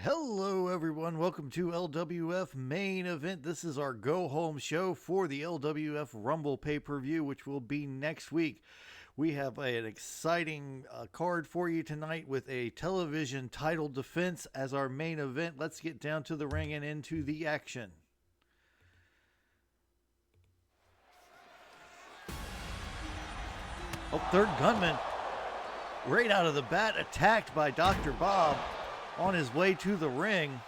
Hello, everyone. Welcome to LWF Main Event. This is our go-home show for the LWF Rumble pay-per-view, which will be next week. We have an exciting card for you tonight with a television title defense as our main event. Let's get down to the ring and into the action. Oh, third gunman right out of the bat, attacked by Dr. Bob on his way to the ring.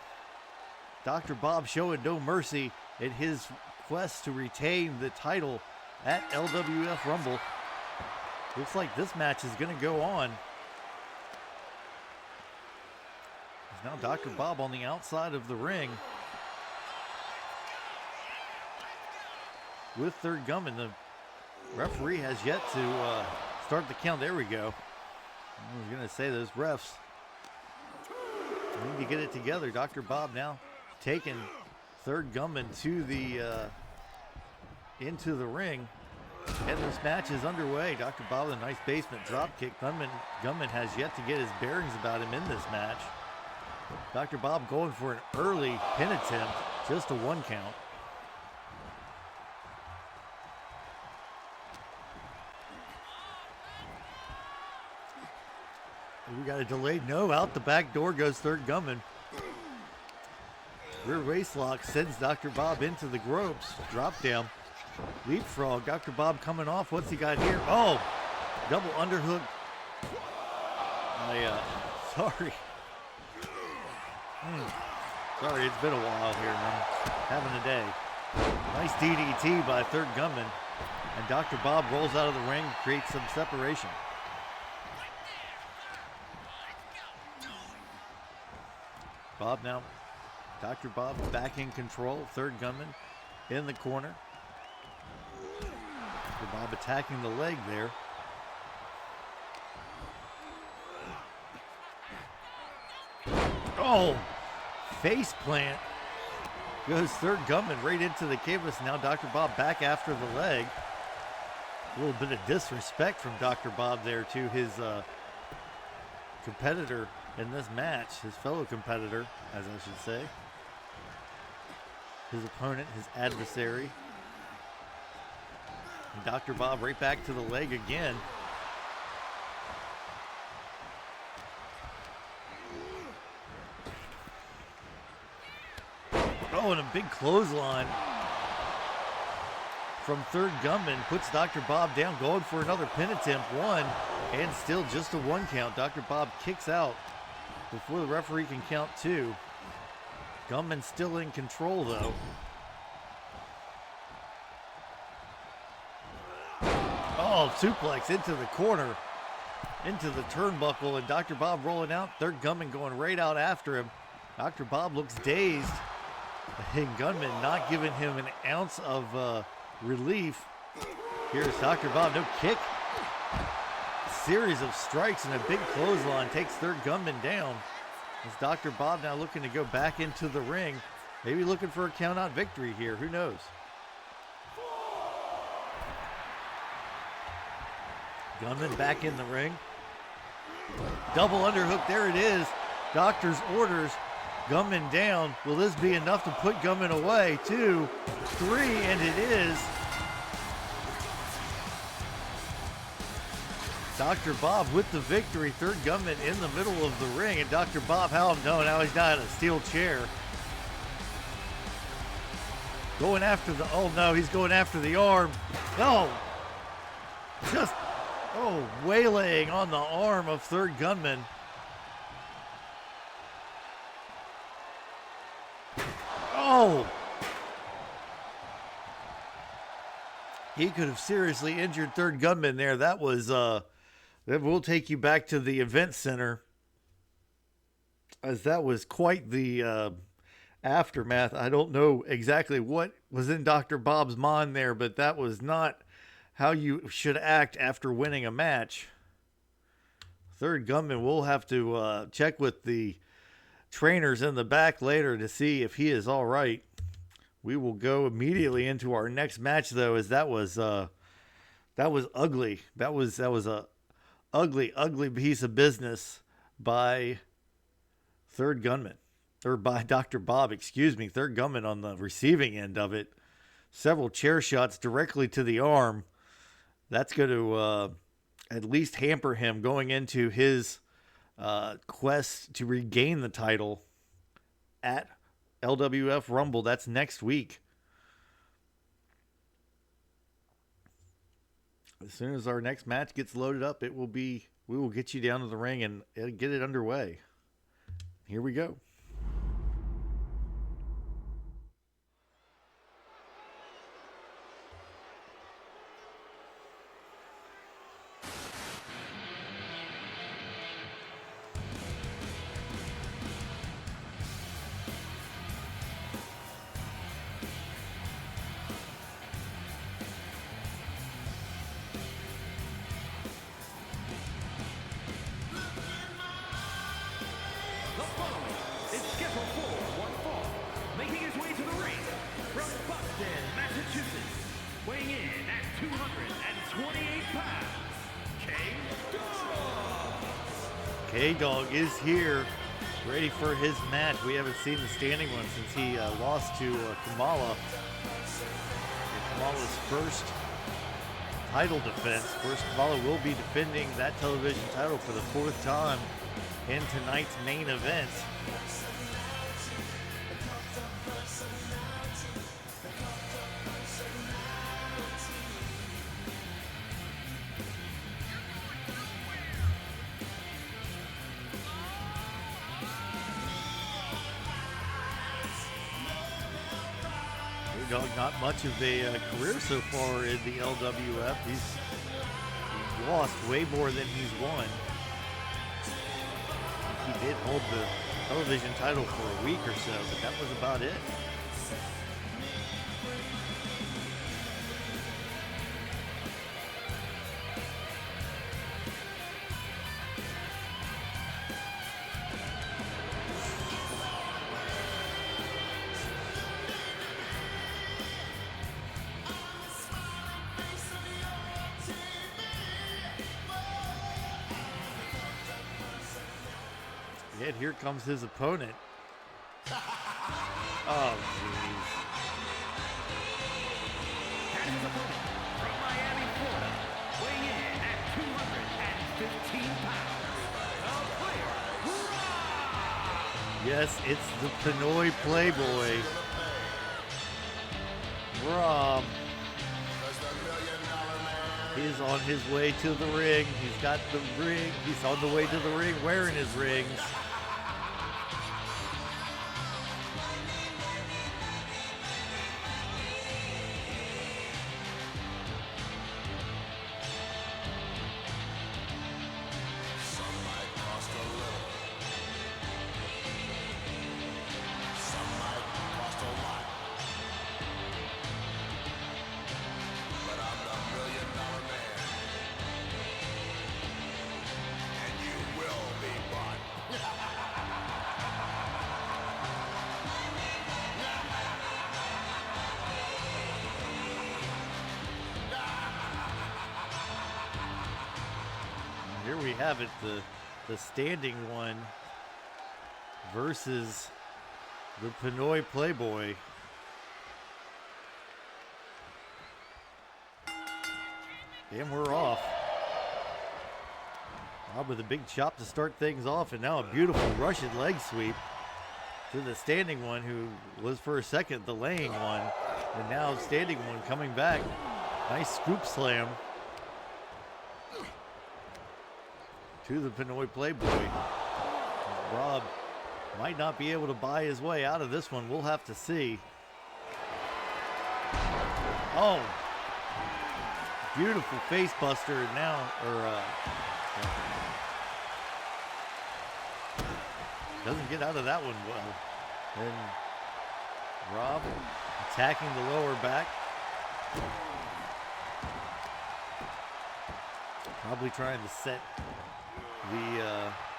Dr. Bob showing no mercy in his quest to retain the title at LWF Rumble. Looks like this match is going to go on. Now Dr. Bob on the outside of the ring with third gunman. The referee has yet to start the count. There we go. I was going to say those refs need to get it together. Dr. Bob now taking third gunman to the into the ring. And this match is underway. Dr. Bob with a nice basement drop kick. Gunman has yet to get his bearings about him in this match. Dr. Bob going for an early pin attempt, just a 1 count. We got a delayed no. Out the back door goes third gunman. Rear waist lock sends Dr. Bob into the ropes. Drop down. Leapfrog. Dr. Bob coming off. What's he got here? Oh! Double underhook. Sorry. Sorry, it's been a while here, man. Having a day. Nice DDT by third gunman. And Dr. Bob rolls out of the ring, creates some separation. Bob now, Dr. Bob back in control. Third gunman in the corner. Dr. Bob attacking the leg there. Oh, face plant. Goes third gunman right into the canvas. Now Dr. Bob back after the leg. A little bit of disrespect from Dr. Bob there to his competitor in this match, his fellow competitor, as I should say. His opponent, his adversary. And Dr. Bob right back to the leg again. Oh, and a big clothesline from third gunman puts Dr. Bob down, going for another pin attempt. 1, and still just a 1 count. Dr. Bob kicks out before the referee can count 2. Gunman still in control, though. Oh, suplex into the corner, into the turnbuckle, and Dr. Bob rolling out. Third gunman going right out after him. Dr. Bob looks dazed. And gunman not giving him an ounce of relief. Here's Dr. Bob, no kick. Series of strikes and a big clothesline takes third gunman down. As Dr. Bob now looking to go back into the ring. Maybe looking for a count-out victory here. Who knows? Gunman back in the ring. Double underhook. There it is. Doctor's orders. Gunman down. Will this be enough to put Gunman away? 2, 3, and it is. Dr. Bob with the victory. Third gunman in the middle of the ring. And Dr. Bob, now he's got a steel chair. Going after the, oh no, he's going after the arm. No. Just, waylaying on the arm of third gunman. Oh. He could have seriously injured third gunman there. That was, we'll take you back to the event center, as that was quite the aftermath. I don't know exactly what was in Dr. Bob's mind there, but that was not how you should act after winning a match. Third gunman, we'll have to check with the trainers in the back later to see if he is all right. We will go immediately into our next match, though, as that was ugly. That was a ugly piece of business by third gunman. or by Dr. Bob, excuse me, third gunman on the receiving end of it. Several chair shots directly to the arm. That's going to at least hamper him going into his quest to regain the title at LWF Rumble. That's next week. As soon as our next match gets loaded up, we will get you down to the ring and get it underway. Here we go. K-Dog is here, ready for his match. We haven't seen the standing one since he lost to Kamala. Kamala's first title defense. First, Kamala will be defending that television title for the fourth time in tonight's main event. Dog, not much of a career so far in the LWF. He's lost way more than he's won. He did hold the television title for a week or so, but that was about it. And here comes his opponent. Oh, jeez. And his opponent from Miami, Florida, weighing in at 215 pounds, a player, Rob. Yes, it's the Pinoy Playboy, Rob. He's on his way to the ring. He's got the ring. He's on the way to the ring wearing his rings. Here we have it, the standing one versus the Pinoy Playboy. And we're off. Rob with a big chop to start things off, and now a beautiful Russian leg sweep to the standing one, who was for a second the laying one, and now standing one coming back. Nice scoop slam to the Pinoy Playboy. Rob might not be able to buy his way out of this one. We'll have to see. Oh, beautiful face buster now, doesn't get out of that one well. And Rob attacking the lower back. Probably trying to set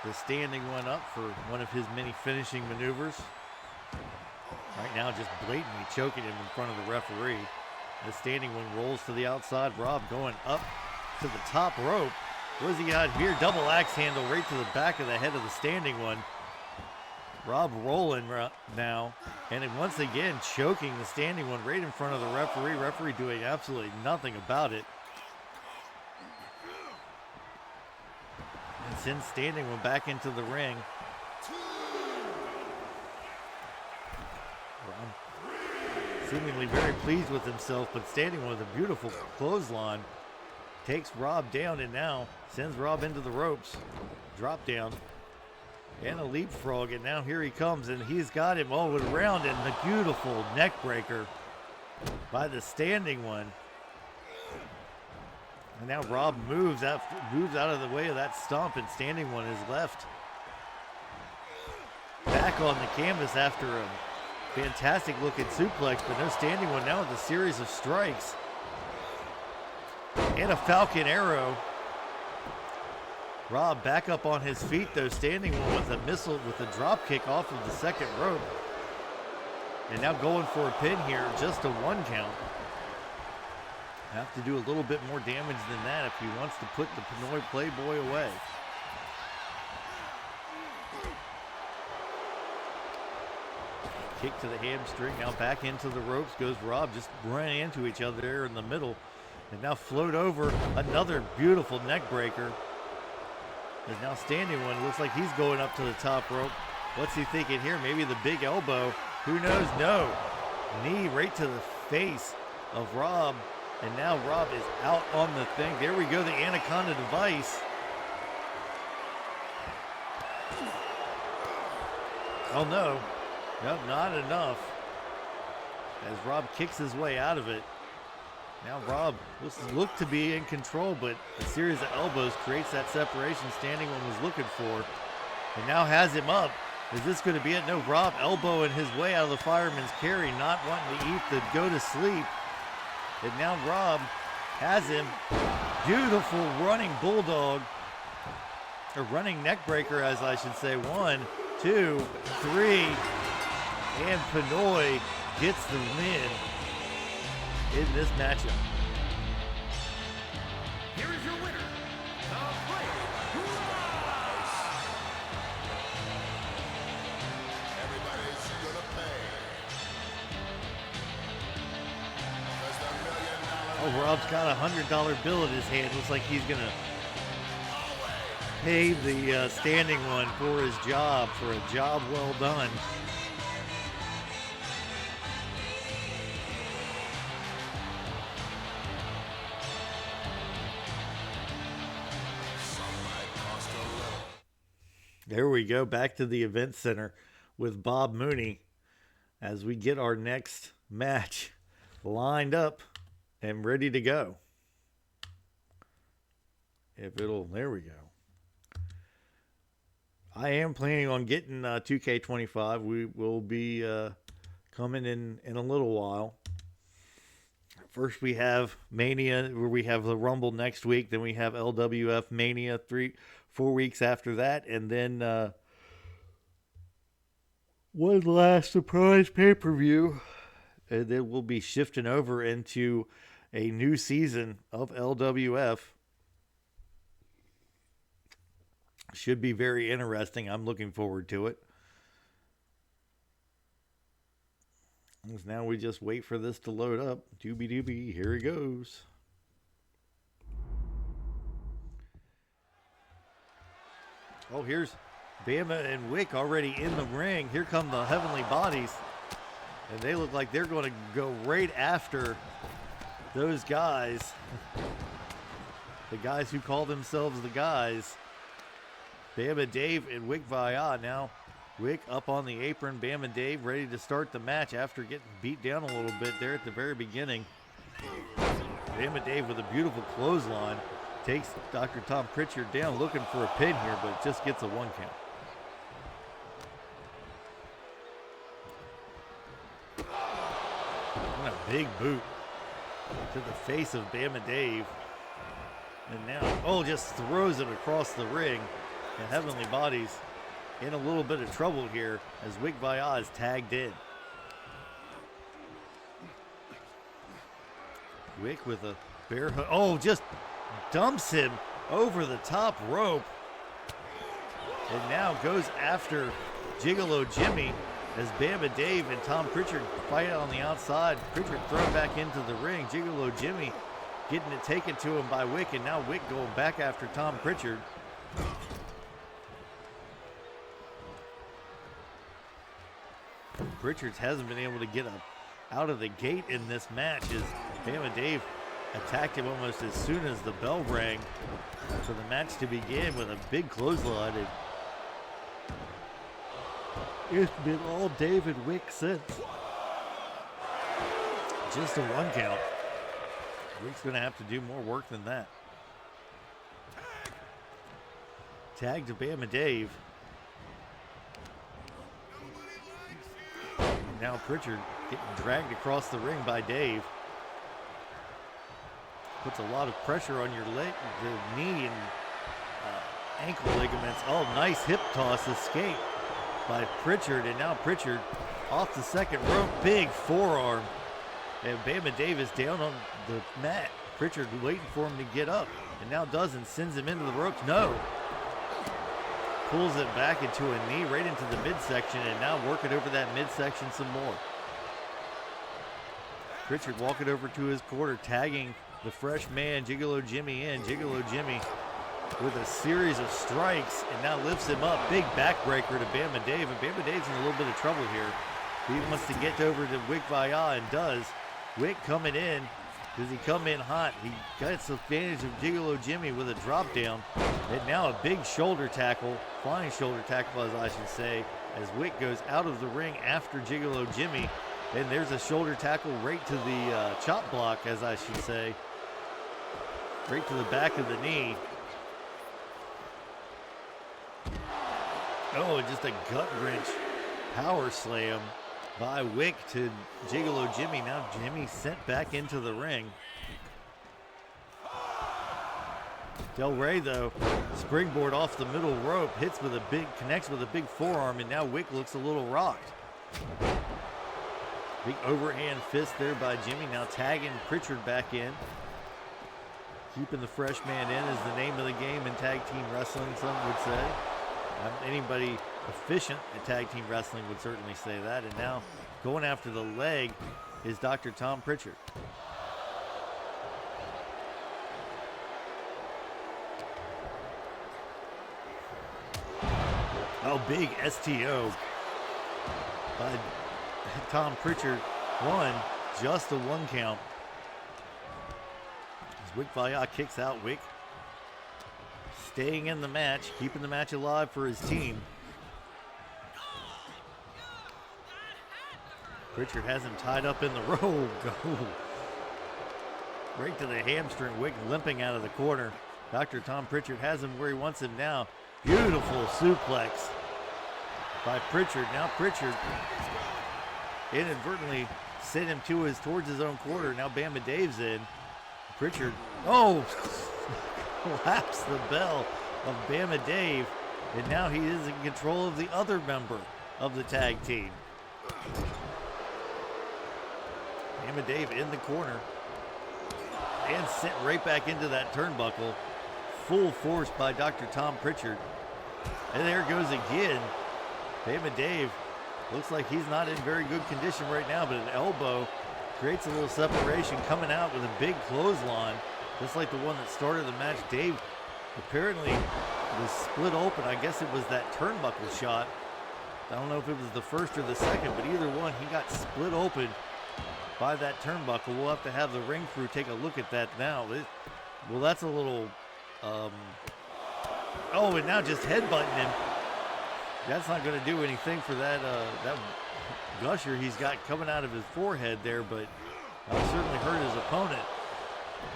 the standing one up for one of his many finishing maneuvers. Right now, just blatantly choking him in front of the referee. The standing one rolls to the outside. Rob going up to the top rope. What does he got here? Double axe handle right to the back of the head of the standing one. Rob rolling now. And then once again, choking the standing one right in front of the referee. Referee doing absolutely nothing about it. And sends standing one back into the ring. Rob seemingly very pleased with himself, but standing one with a beautiful clothesline. Takes Rob down and now sends Rob into the ropes. Drop down. And a leapfrog, and now here he comes, and he's got him all around, and the beautiful neck breaker by the standing one. And now Rob moves out of the way of that stomp, and standing one is left back on the canvas after a fantastic looking suplex, but no standing one now with a series of strikes and a Falcon Arrow. Rob back up on his feet though, standing one with a missile with a drop kick off of the second rope. And now going for a pin here, just a 1 count. Have to do a little bit more damage than that if he wants to put the Pinoy Playboy away. Kick to the hamstring, now back into the ropes goes Rob, just running into each other there in the middle. And now float over, another beautiful neck breaker. Is now standing one. Looks like he's going up to the top rope. What's he thinking here? Maybe the big elbow. Who knows? No. Knee right to the face of Rob. And now Rob is out on the thing. There we go, the Anaconda device. Oh no. Nope, not enough. As Rob kicks his way out of it. Now Rob looked to be in control, but a series of elbows creates that separation standing one was looking for. And now has him up. Is this going to be it? No, Rob elbowing his way out of the fireman's carry, not wanting to eat the go to sleep. And now Rob has him. Beautiful running bulldog. Or running neck breaker, as I should say. 1, 2, 3. And Pinoy gets the win in this matchup. Here is your winner, the Playboy. Everybody's gonna pay. Oh, Rob's got a $100 bill in his hand. Looks like he's gonna pay the standing one for his job, for a job well done. There we go, back to the event center with Bob Mooney as we get our next match lined up and ready to go. There we go. I am planning on getting 2K25. We will be coming in a little while. First we have Mania, where we have the Rumble next week. Then we have LWF Mania 4 weeks after that. And then one last surprise pay-per-view. And then we'll be shifting over into a new season of LWF. Should be very interesting. I'm looking forward to it. Now we just wait for this to load up. Doobie-doobie, here it goes. Oh, here's Bama and Wick already in the ring. Here come the Heavenly Bodies. And they look like they're going to go right after those guys. The guys who call themselves the guys. Bama Dave and Wick Vaya. Now Wick up on the apron. Bama Dave ready to start the match after getting beat down a little bit there at the very beginning. Bama Dave with a beautiful clothesline. Takes Dr. Tom Pritchard down, looking for a pin here, but it just gets a 1 count. What a big boot to the face of Bama Dave. And now, just throws it across the ring. The Heavenly Bodies in a little bit of trouble here as Wick Vaya is tagged in. Wick with a bear hook. Oh, just dumps him over the top rope. And now goes after Gigolo Jimmy as Bama Dave and Tom Pritchard fight on the outside. Pritchard thrown back into the ring. Gigolo Jimmy getting it taken to him by Wick, and now Wick going back after Tom Pritchard. Pritchard hasn't been able to get out of the gate in this match as Bama Dave attacked him almost as soon as the bell rang for the match to begin with a big clothesline. And it's been all David Wick since. Just a 1 count. Wick's going to have to do more work than that. Tag to Bama Dave. Now Pritchard getting dragged across the ring by Dave. Puts a lot of pressure on your leg, the knee and ankle ligaments. Oh, nice hip toss escape by Pritchard. And now Pritchard off the second rope. Big forearm. And Bama Davis down on the mat. Pritchard waiting for him to get up. And now doesn't. Sends him into the ropes. No. Pulls it back into a knee right into the midsection. And now working over that midsection some more. Pritchard walking over to his corner, tagging the fresh man, Gigolo Jimmy in. Gigolo Jimmy with a series of strikes and now lifts him up. Big backbreaker to Bama Dave. And Bama Dave's in a little bit of trouble here. He wants to get over to Wick Vaya and does. Wick coming in. Does he come in hot? He gets advantage of Gigolo Jimmy with a drop down. And now a big shoulder tackle, flying shoulder tackle as I should say, as Wick goes out of the ring after Gigolo Jimmy. And there's a shoulder tackle right to the chop block, as I should say. Right to the back of the knee. Oh, just a gut wrench power slam by Wick to Gigolo Jimmy. Now Jimmy sent back into the ring. Del Rey though, springboard off the middle rope, hits with a big, connects with a big forearm, and now Wick looks a little rocked. Big overhand fist there by Jimmy, now tagging Pritchard back in. Keeping the fresh man in is the name of the game in tag team wrestling, some would say. Anybody efficient at tag team wrestling would certainly say that. And now going after the leg is Dr. Tom Pritchard. Oh, big STO by Tom Pritchard. Just a 1 count. As Wick Vaya kicks out. Wick staying in the match, keeping the match alive for his team. Pritchard has him tied up in the rope. Right to the hamstring. Wick limping out of the corner. Dr. Tom Pritchard has him where he wants him now. Beautiful suplex by Pritchard. Now Pritchard inadvertently sent him towards his own corner. Now Bama Dave's in. Pritchard, collapsed the bell of Bama Dave, and now he is in control of the other member of the tag team. Bama Dave in the corner and sent right back into that turnbuckle. Full force by Dr. Tom Pritchard. And there goes again. Bama Dave looks like he's not in very good condition right now, but an elbow creates a little separation, coming out with a big clothesline, just like the one that started the match. Dave apparently was split open. I guess it was that turnbuckle shot. I don't know if it was the first or the second, but either one, he got split open by that turnbuckle. We'll have to have the ring crew take a look at that now. Well, that's a little... oh, and now just headbutting him. That's not going to do anything for that gusher he's got coming out of his forehead there, but that'll certainly hurt his opponent.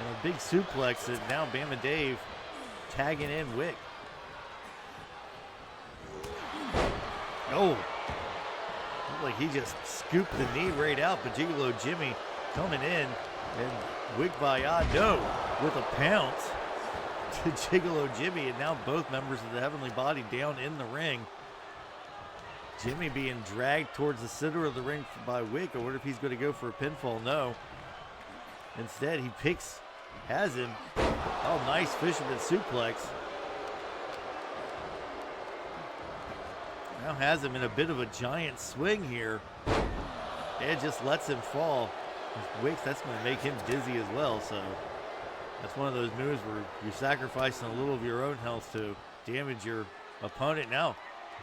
And a big suplex, and now Bama Dave tagging in Wick. Oh, looked like he just scooped the knee right out, but Gigolo Jimmy coming in, and Wick Vaya, no, with a pounce to Gigolo Jimmy, and now both members of the Heavenly Body down in the ring. Jimmy being dragged towards the center of the ring by Wick. I wonder if he's going to go for a pinfall. No. Instead, he has him. Oh, nice fisherman suplex. Now has him in a bit of a giant swing here. It just lets him fall. Wicks, that's going to make him dizzy as well. So that's one of those moves where you're sacrificing a little of your own health to damage your opponent. Now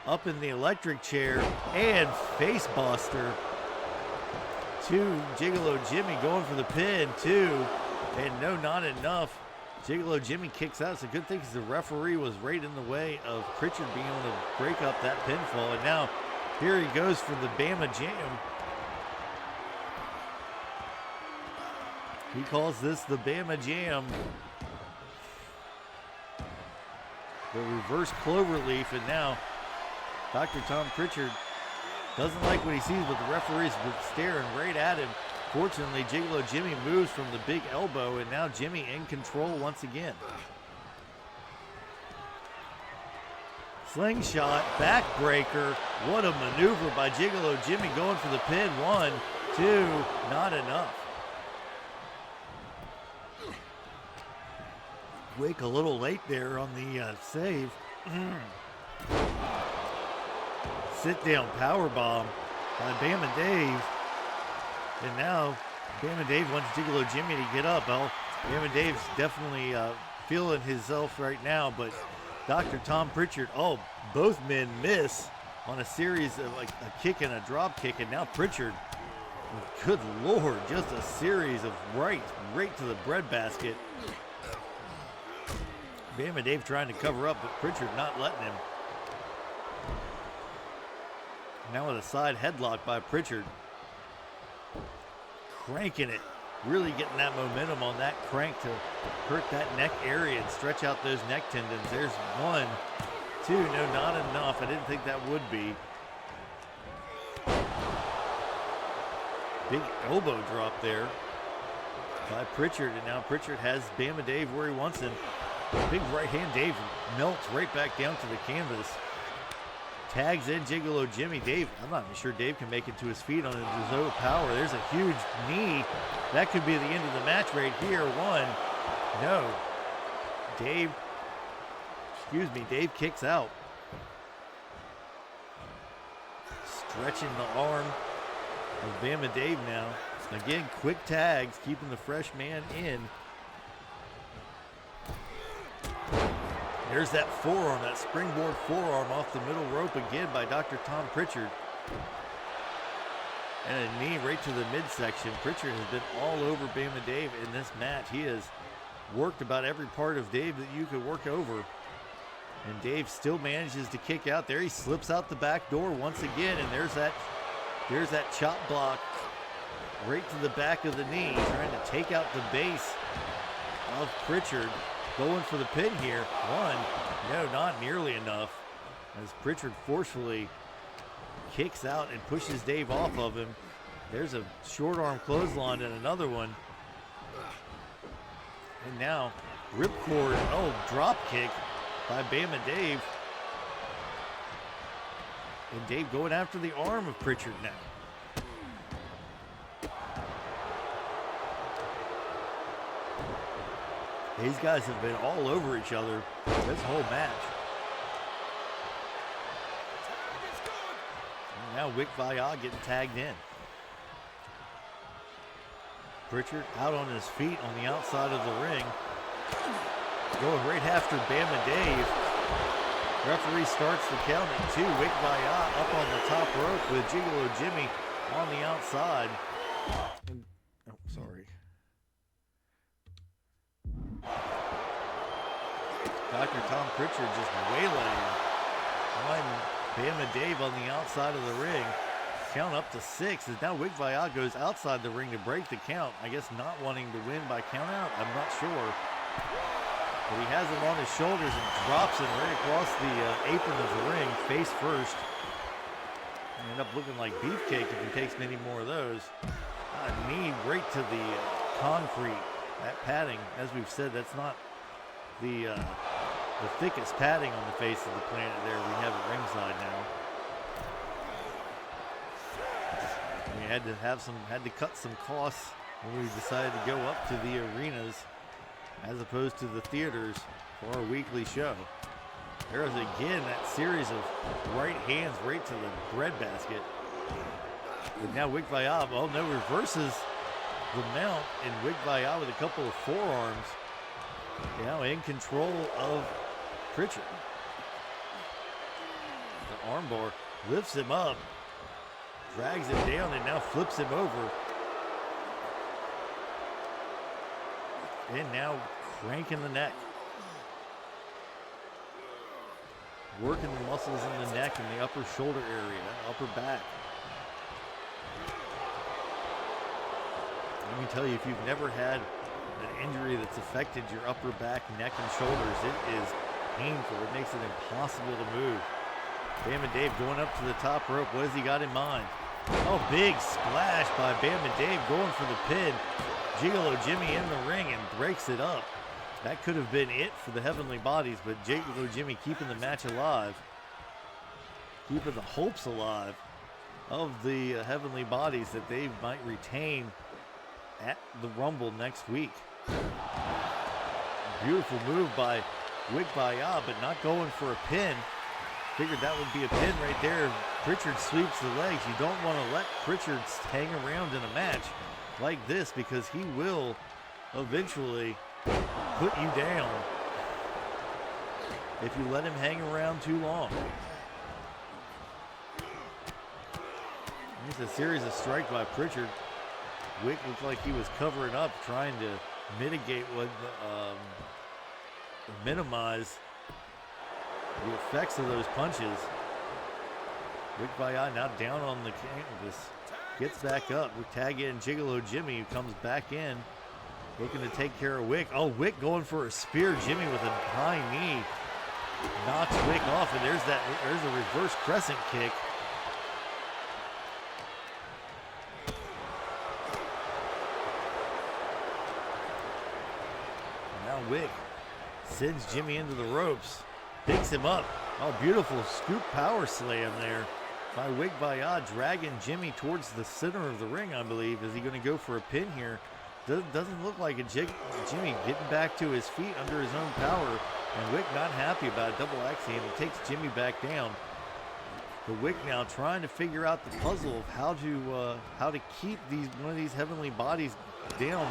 up in the electric chair and face buster to Gigolo Jimmy, going for the pin, 2. And no, not enough. Gigolo Jimmy kicks out. It's a good thing because the referee was right in the way of Pritchard being able to break up that pinfall. And now here he goes for the Bama Jam. He calls this the Bama Jam. The reverse cloverleaf, and now Dr. Tom Pritchard doesn't like what he sees, but the referee's staring right at him. Fortunately, Gigolo Jimmy moves from the big elbow, and now Jimmy in control once again. Slingshot, backbreaker. What a maneuver by Gigolo Jimmy, going for the pin. 1, 2, not enough. Wick a little late there on the save. Sit down powerbomb by Bama Dave. And now Bama Dave wants Gigolo Jimmy to get up. Well, Bama Dave's definitely feeling himself right now, but Dr. Tom Pritchard, both men miss on a series of like a kick and a drop kick, and now Pritchard, good Lord, just a series of right to the breadbasket. Bama Dave trying to cover up, but Pritchard not letting him. Now with a side headlock by Pritchard. Cranking it, really getting that momentum on that crank to hurt that neck area and stretch out those neck tendons. There's 1, 2, no, not enough. I didn't think that would be. Big elbow drop there by Pritchard, and now Pritchard has Bama Dave where he wants him. Big right hand, Dave melts right back down to the canvas. Tags in Gigolo Jimmy. Dave, I'm not even sure Dave can make it to his feet on his own power. There's a huge knee. That could be the end of the match right here. 1, no. Dave kicks out. Stretching the arm of Bama Dave now. Again, quick tags, keeping the fresh man in. There's that forearm, that springboard forearm off the middle rope again by Dr. Tom Pritchard. And a knee right to the midsection. Pritchard has been all over Bama Dave in this match. He has worked about every part of Dave that you could work over. And Dave still manages to kick out there. He slips out the back door once again, and there's that chop block right to the back of the knee, trying to take out the base of Pritchard. Going for the pin here. 1, no, not nearly enough. As Pritchard forcefully kicks out and pushes Dave off of him. There's a short arm clothesline and another one. And now ripcord, drop kick by Bama Dave. And Dave going after the arm of Pritchard now. These guys have been all over each other this whole match. And now Wick Vaya getting tagged in. Pritchard out on his feet on the outside of the ring. Going right after Bama Dave. Referee starts the count at 2. Wick Vaya up on the top rope with Gigolo Jimmy on the outside. And, sorry. Dr. Tom Pritchard just waylaying on Bama Dave on the outside of the ring. Count up to 6 as now Wick Vaya goes outside the ring to break the count. I guess not wanting to win by count out. I'm not sure. But he has him on his shoulders and drops him right across the apron of the ring, face first. And end up looking like beefcake if he takes many more of those. Knee right to the concrete. That padding, as we've said, that's not the thickest padding on the face of the planet there we have at ringside now. We had to cut some costs when we decided to go up to the arenas as opposed to the theaters for our weekly show. There's again that series of right hands right to the breadbasket. But now Wigvaya, oh no, reverses the mount, and Wigvaya with a couple of forearms. Now in control of Pritchard. The armbar lifts him up, drags him down, and now flips him over. And now cranking the neck. Working the muscles in the neck and the upper shoulder area, upper back. Let me tell you, if you've never had an injury that's affected your upper back, neck, and shoulders, it is painful. It makes it impossible to move. Bam and Dave going up to the top rope. What has he got in mind? Oh, big splash by Bam and Dave going for the pin. Gigolo Jimmy in the ring and breaks it up. That could have been it for the Heavenly Bodies, but Gigolo Jimmy keeping the match alive. Keeping the hopes alive of the Heavenly Bodies that they might retain at the Rumble next week. Beautiful move by Wigvaya, but not going for a pin. Figured that would be a pin right there. Pritchard sweeps the legs. You don't want to let Pritchard hang around in a match like this, because he will eventually put you down if you let him hang around too long. It's a series of strikes by Pritchard. Wick looked like he was covering up, trying to mitigate what, minimize the effects of those punches. Wigvaya now down on the canvas, gets back up. We tag in Gigolo Jimmy, who comes back in, looking to take care of Wick. Oh, Wick going for a spear. Jimmy with a high knee knocks Wick off, and there's a reverse crescent kick. Now Wick sends Jimmy into the ropes, picks him up. Oh, beautiful scoop power slam there by Wigvaya, dragging Jimmy towards the center of the ring, I believe. Is he going to go for a pin here? Doesn't look like a Jimmy getting back to his feet under his own power, and Wick not happy about a double axe handle. Takes Jimmy back down. But Wick now trying to figure out the puzzle of how to keep one of these Heavenly Bodies down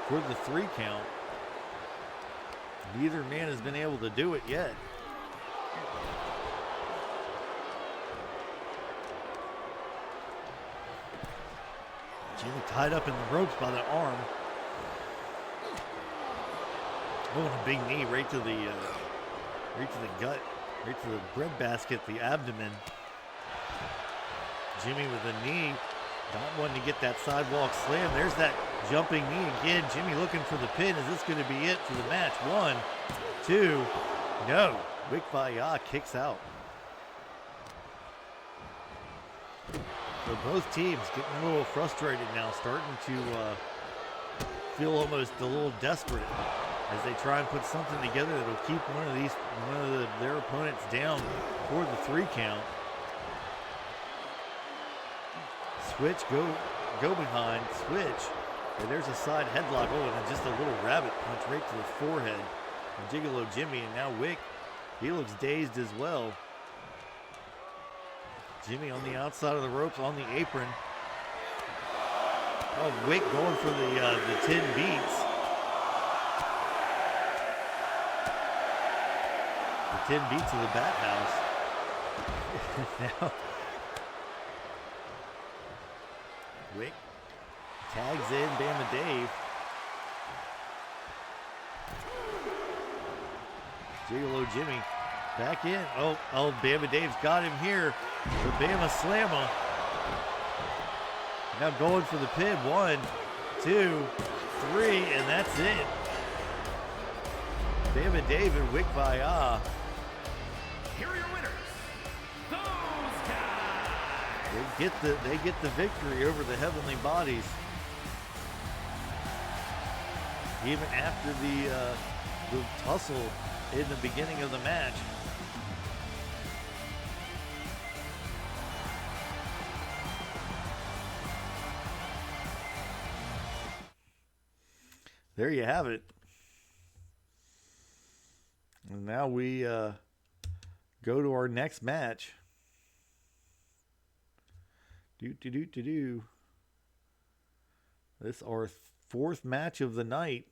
for the 3 count. Neither man has been able to do it yet. Jimmy tied up in the ropes by the arm. Oh, and a big knee right to the gut, right to the breadbasket, the abdomen. Jimmy with a knee, not wanting to get that sidewalk slam. There's that jumping knee again. Jimmy looking for the pin. Is this going to be it for the match? 1, 2, no. Wigvaya kicks out. So both teams getting a little frustrated now, starting to feel almost a little desperate as they try and put something together that'll keep one of their opponents down for the 3 count. Switch, go behind, switch. And there's a side headlock. Oh, and just a little rabbit punch right to the forehead from Gigolo Jimmy. And now Wick, he looks dazed as well. Jimmy on the outside of the ropes, on the apron. Oh, Wick going for the 10 beats. The 10 beats of the Bat House. Now, Wick tags in Bama Dave. Gigolo Jimmy back in. Oh, Bama Dave's got him here. The Bama Slammer. Now going for the pin. 1, 2, 3, and that's it. Bama Dave and Wigvaya. Here are your winners, those guys. They get the victory over the Heavenly Bodies. Even after the tussle in the beginning of the match. There you have it. And now we go to our next match. This is our fourth match of the night.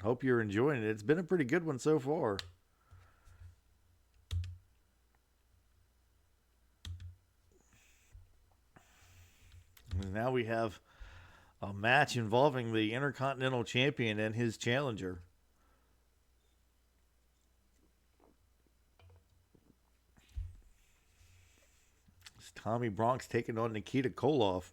Hope you're enjoying it. It's been a pretty good one so far. And now we have a match involving the Intercontinental Champion and his challenger. It's Tommy Bronx taking on Nikita Koloff.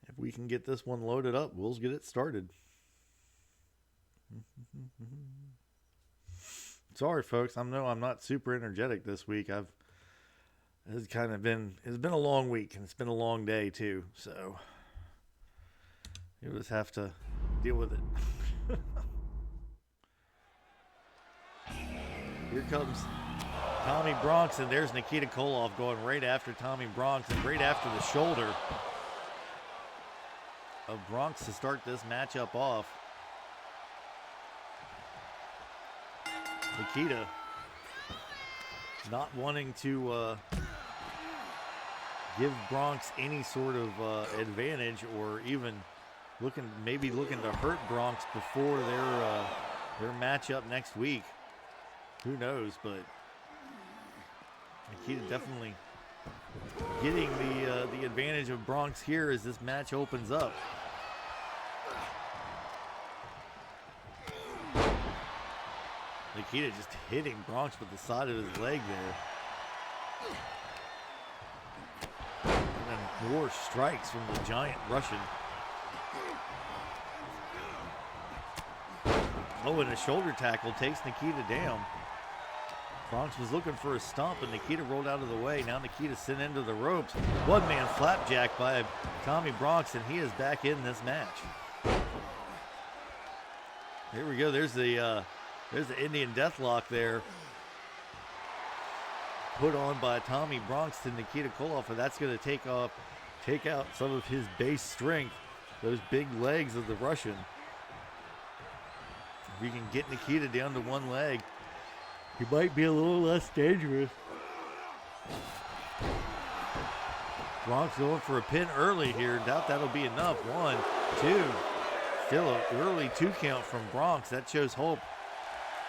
If we can get this one loaded up, we'll get it started. Sorry, folks. I know I'm not super energetic this week. It's been a long week, and it's been a long day too. So you just have to deal with it. Here comes Tommy Bronx, and there's Nikita Koloff going right after Tommy Bronx and right after the shoulder of Bronx to start this matchup off. Nikita not wanting to give Bronx any sort of advantage, or even looking to hurt Bronx before their matchup next week. Who knows? But Nikita definitely getting the advantage of Bronx here as this match opens up. Nikita just hitting Bronx with the side of his leg there. And then more strikes from the giant Russian. Oh, and a shoulder tackle takes Nikita down. Bronx was looking for a stomp, and Nikita rolled out of the way. Now Nikita sent into the ropes. One-man flapjack by Tommy Bronx, and he is back in this match. Here we go. There's the Indian Deathlock there, put on by Tommy Bronx to Nikita Koloff, and that's going to take out some of his base strength, those big legs of the Russian. If we can get Nikita down to one leg, he might be a little less dangerous. Bronx going for a pin early here. Doubt that'll be enough. 1, 2. Still an early 2 count from Bronx. That shows hope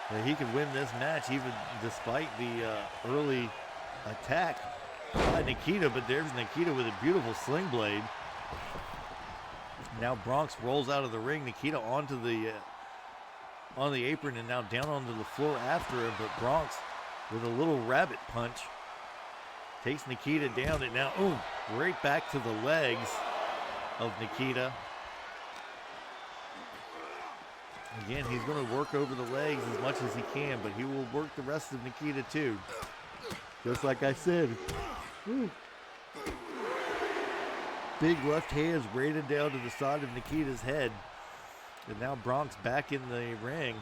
that he could win this match even despite the early attack by Nikita. But there's Nikita with a beautiful sling blade. Now Bronx rolls out of the ring. Nikita onto the on the apron and now down onto the floor after him. But Bronx with a little rabbit punch takes Nikita down, and now right back to the legs of Nikita. Again, he's going to work over the legs as much as he can, but he will work the rest of Nikita too. Just like I said. Big left hands rated down to the side of Nikita's head. And now Bronx back in the ring.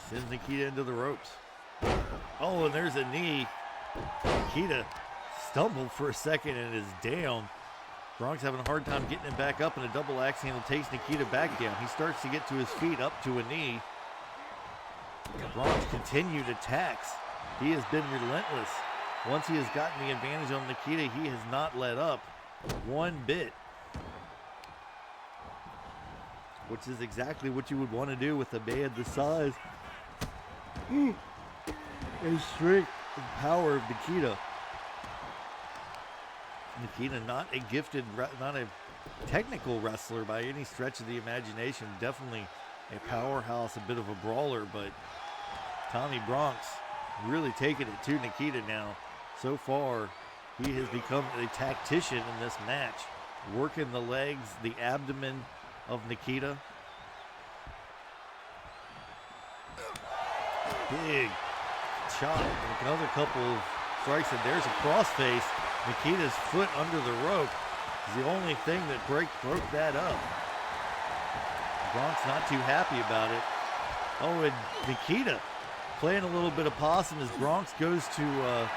Sends Nikita into the ropes. Oh, and there's a knee. Nikita stumbled for a second and is down. Bronx having a hard time getting him back up, and a double axe handle takes Nikita back down. He starts to get to his feet, up to a knee. Bronx continued attacks. He has been relentless. Once he has gotten the advantage on Nikita, he has not let up one bit. Which is exactly what you would want to do with a man the size and strength and power of Nikita. Nikita, not a technical wrestler by any stretch of the imagination. Definitely a powerhouse, a bit of a brawler, but Tommy Bronx really taking it to Nikita now. So far, he has become a tactician in this match, working the legs, the abdomen of Nikita. Big chop, and another couple of strikes, and there's a crossface. Nikita's foot under the rope is the only thing that broke that up. Bronx not too happy about it. Oh, and Nikita playing a little bit of possum as Bronx goes to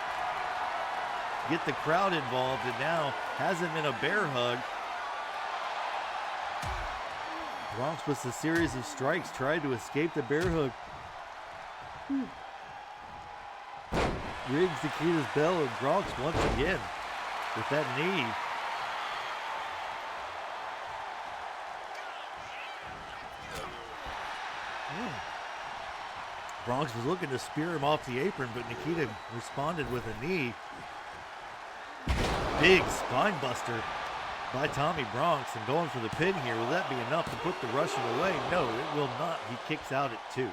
get the crowd involved, and now has him in a bear hug. Bronx with a series of strikes tried to escape the bear hug. Rigs Nikita's bell, and Bronx once again with that knee. Bronx was looking to spear him off the apron, but Nikita responded with a knee. Big spine buster by Tommy Bronx, and going for the pin here. Will that be enough to put the Russian away? No, it will not. He kicks out at 2.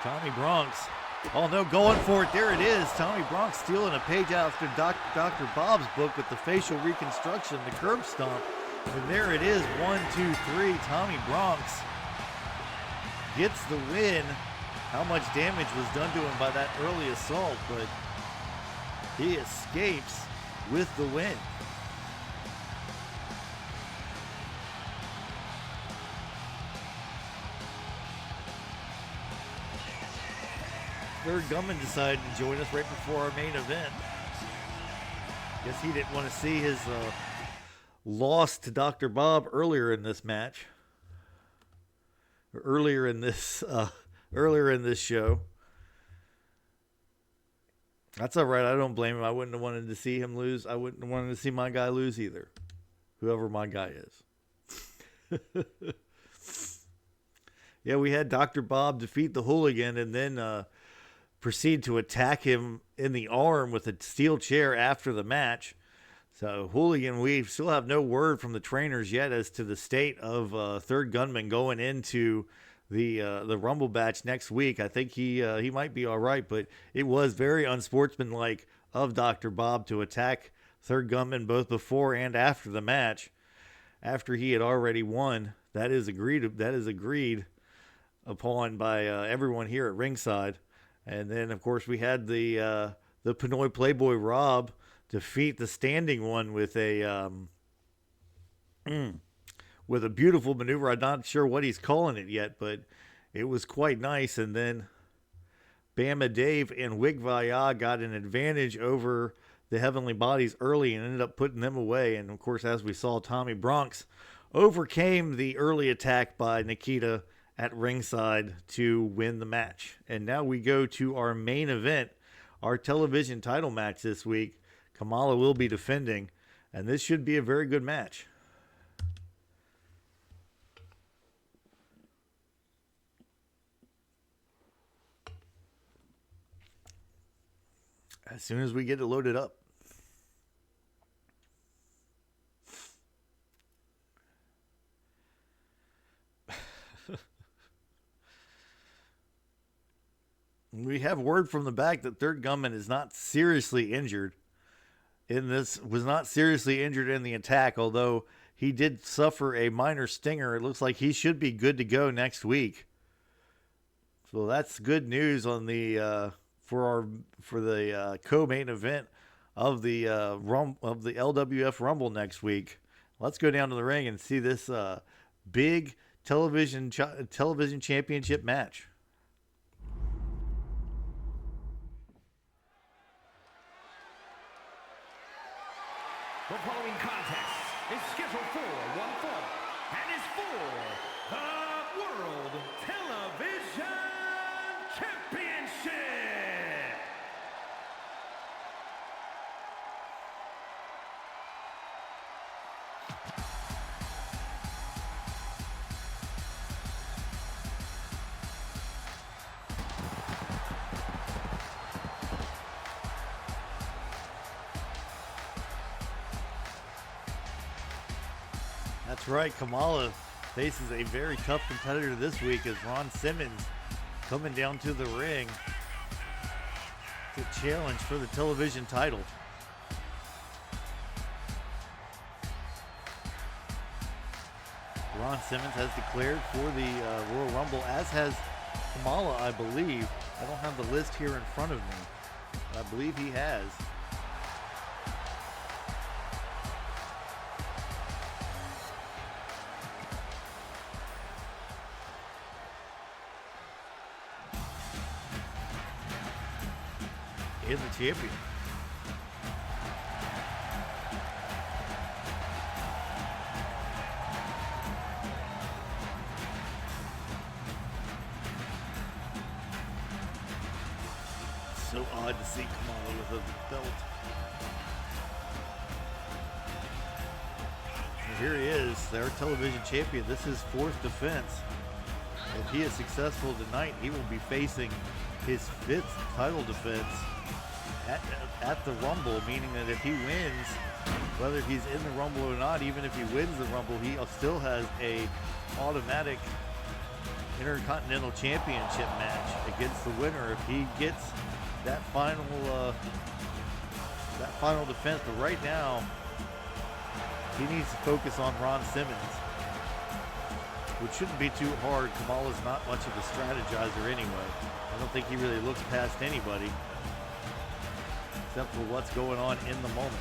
Tommy Bronx, oh no, going for it. There it is. Tommy Bronx stealing a page out of Dr. Bob's book with the facial reconstruction, the curb stomp. And there it is, 1, 2, 3. Tommy Bronx gets the win. How much damage was done to him by that early assault, but he escapes with the win. Third Gunman decided to join us right before our main event. Guess he didn't want to see his loss to Dr. Bob earlier in this match. Earlier in this show. That's all right. I don't blame him. I wouldn't have wanted to see him lose. I wouldn't have wanted to see my guy lose either. Whoever my guy is. Yeah, we had Dr. Bob defeat the hooligan and then proceed to attack him in the arm with a steel chair after the match. So, hooligan, we still have no word from the trainers yet as to the state of Third Gunman going into the Rumble match next week. I think he might be all right, but it was very unsportsmanlike of Dr. Bob to attack Third Gunman both before and after the match, after he had already won. That is agreed upon by everyone here at ringside. And then, of course, we had the Pinoy Playboy Rob defeat the standing one with a beautiful maneuver. I'm not sure what he's calling it yet, but it was quite nice. And then Bama Dave and Wig Vaya got an advantage over the Heavenly Bodies early and ended up putting them away. And, of course, as we saw, Tommy Bronx overcame the early attack by Nikita at ringside to win the match. And now we go to our main event, our television title match this week. Kamala will be defending, and this should be a very good match. As soon as we get it loaded up. We have word from the back that Third Gunman is not seriously injured. Was not seriously injured in the attack, although he did suffer a minor stinger. It looks like he should be good to go next week. So that's good news on the for the co-main event of the LWF Rumble next week. Let's go down to the ring and see this big television championship match. The following contest is scheduled for one fall and is for the World Television Championship. That's right, Kamala faces a very tough competitor this week as Ron Simmons coming down to the ring to challenge for the television title. Ron Simmons has declared for the Royal Rumble, as has Kamala, I believe. I don't have the list here in front of me, but I believe he has. in the champion. So odd to see Kamala with a belt. And here he is, their television champion. This is 4th defense. If he is successful tonight, he will be facing his 5th title defense at the Rumble, meaning that if he wins, whether he's in the Rumble or not, even if he wins the Rumble, he still has a automatic Intercontinental Championship match against the winner if he gets that final defense. But right now, he needs to focus on Ron Simmons, which shouldn't be too hard. Kamala's not much of a strategizer anyway. I don't think he really looks past anybody except for what's going on in the moment.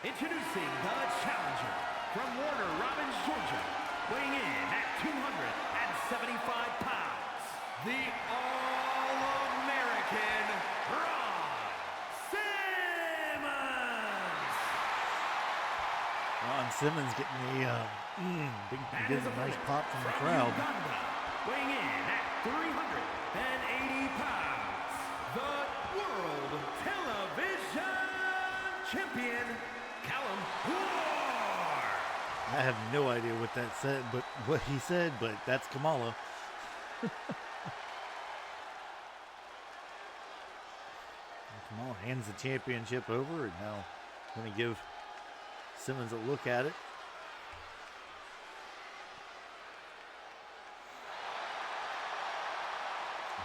Introducing the challenger from Warner Robins, Georgia, weighing in at 275 pounds, the All-American Ron Simmons. Ron Simmons getting a nice pop from the crowd. Uganda, weighing in at 380 pounds, the World Television Champion, I have no idea what that said, but what he said, but that's Kamala. Kamala hands the championship over, and now going to give Simmons a look at it.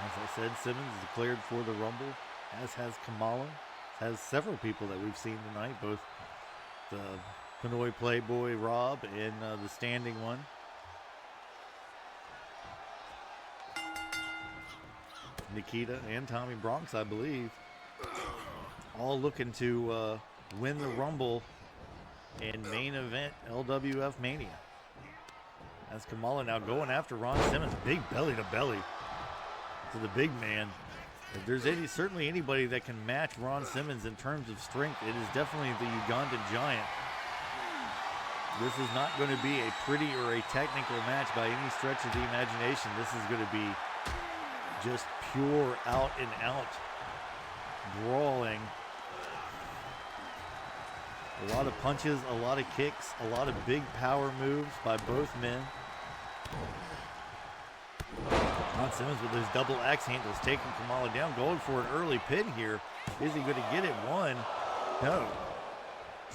As I said, Simmons is declared for the Rumble, as has Kamala. Has several people that we've seen tonight, both the Pinoy Playboy Rob and the standing one. Nikita and Tommy Bronx, I believe, all looking to win the Rumble in main event LWF Mania. As Kamala now going after Ron Simmons, big belly to belly to the big man. If there's certainly anybody that can match Ron Simmons in terms of strength, it is definitely the Ugandan Giant. This is not going to be a pretty or a technical match by any stretch of the imagination. This is going to be just pure out and out brawling. A lot of punches, a lot of kicks, a lot of big power moves by both men. Ron Simmons with those double axe handles taking Kamala down, going for an early pin here. Is he going to get it? One? No.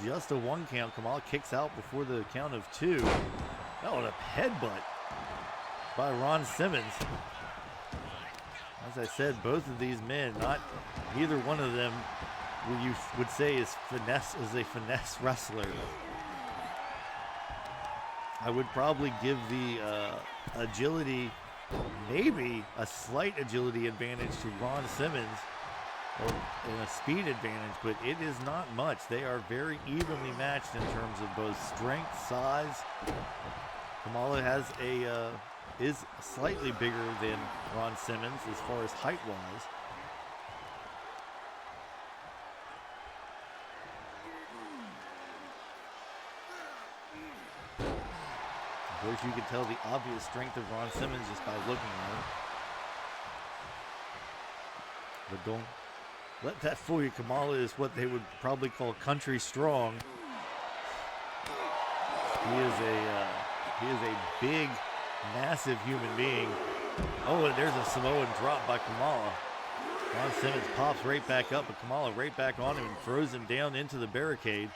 Just a 1 count. Kamala kicks out before the count of 2. Oh, and a headbutt by Ron Simmons. As I said, both of these men, neither one of them you would say is a finesse wrestler. I would probably give the agility, maybe a slight agility advantage to Ron Simmons, and a speed advantage, but it is not much. They are very evenly matched in terms of both strength, size. Kamala is slightly bigger than Ron Simmons as far as height-wise. Of course, you can tell the obvious strength of Ron Simmons just by looking at it. But don't let that fool you. Kamala is what they would probably call country strong. He is a big, massive human being. Oh, and there's a Samoan drop by Kamala. Ron Simmons pops right back up, but Kamala right back on him and throws him down into the barricade.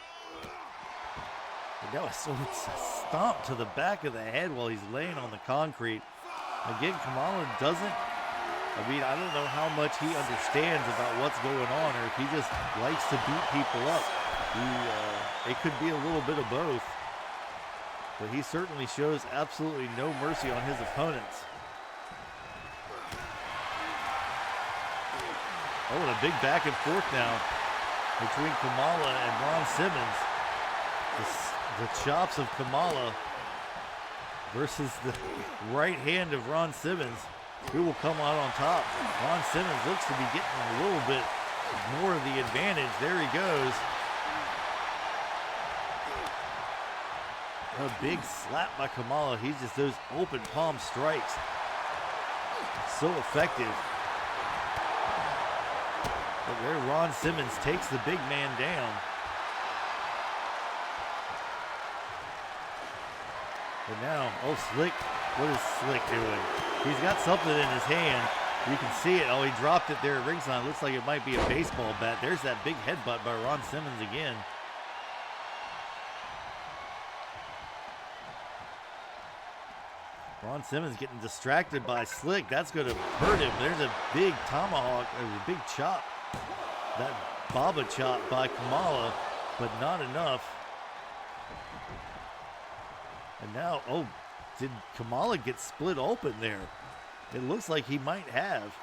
And that was so stomp to the back of the head while he's laying on the concrete. Again, Kamala doesn't, I don't know how much he understands about what's going on, or if he just likes to beat people up. It could be a little bit of both. But he certainly shows absolutely no mercy on his opponents. Oh, and a big back and forth now between Kamala and Ron Simmons. The chops of Kamala versus the right hand of Ron Simmons. Who will come out on top? Ron Simmons looks to be getting a little bit more of the advantage. There he goes. A big slap by Kamala. He's just those open palm strikes. So effective. But there Ron Simmons takes the big man down. But now, oh, Slick, what is Slick doing? He's got something in his hand. You can see it. Oh, he dropped it there at ringside. Looks like it might be a baseball bat. There's that big headbutt by Ron Simmons again. Ron Simmons getting distracted by Slick. That's going to hurt him. There's a big tomahawk, a big chop. That Baba chop by Kamala, but not enough. And now, oh, did Kamala get split open there? It looks like he might have.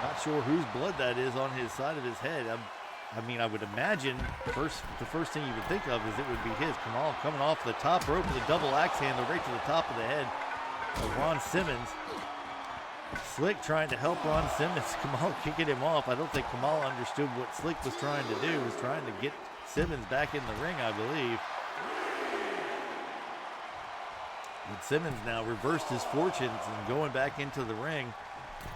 Not sure whose blood that is on his side of his head. I mean, I would imagine the first thing you would think of is it would be his. Kamala coming off the top rope with a double axe handle right to the top of the head of Ron Simmons. Slick trying to help Ron Simmons. Kamala kicking him off. I don't think Kamala understood what Slick was trying to do. He was trying to get Simmons back in the ring, I believe. But Simmons now reversed his fortunes and going back into the ring.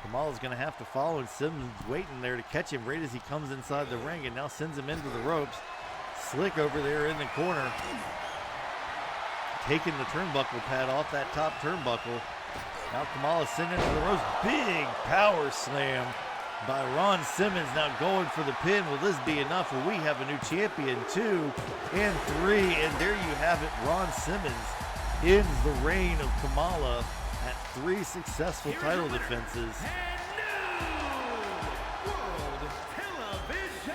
Kamala's going to have to follow, and Simmons waiting there to catch him right as he comes inside the ring and now sends him into the ropes. Slick over there in the corner, taking the turnbuckle pad off that top turnbuckle. Now Kamala sent into the ropes. Big power slam by Ron Simmons, now going for the pin. Will this be enough? Will we have a new champion? 2 and 3, and there you have it. Ron Simmons ends the reign of Kamala at 3 successful title defenses. World Television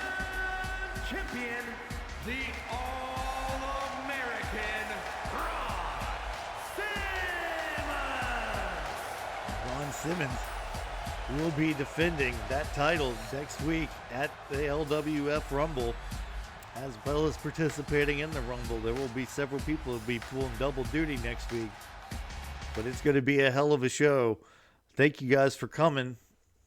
Champion, the All-American Ron Simmons. Ron Simmons will be defending that title next week at the LWF Rumble, as well as participating in the Rumble. There will be several people who will be pulling double duty next week. But it's going to be a hell of a show. Thank you guys for coming.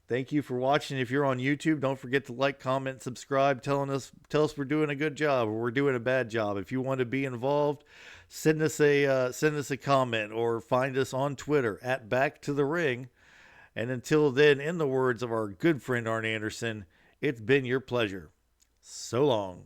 Thank you for watching. If you're on YouTube, don't forget to like, comment, subscribe, tell us we're doing a good job or we're doing a bad job. If you want to be involved, send us a comment or find us on Twitter at Back to the Ring. And until then, in the words of our good friend Arn Anderson, it's been your pleasure. So long.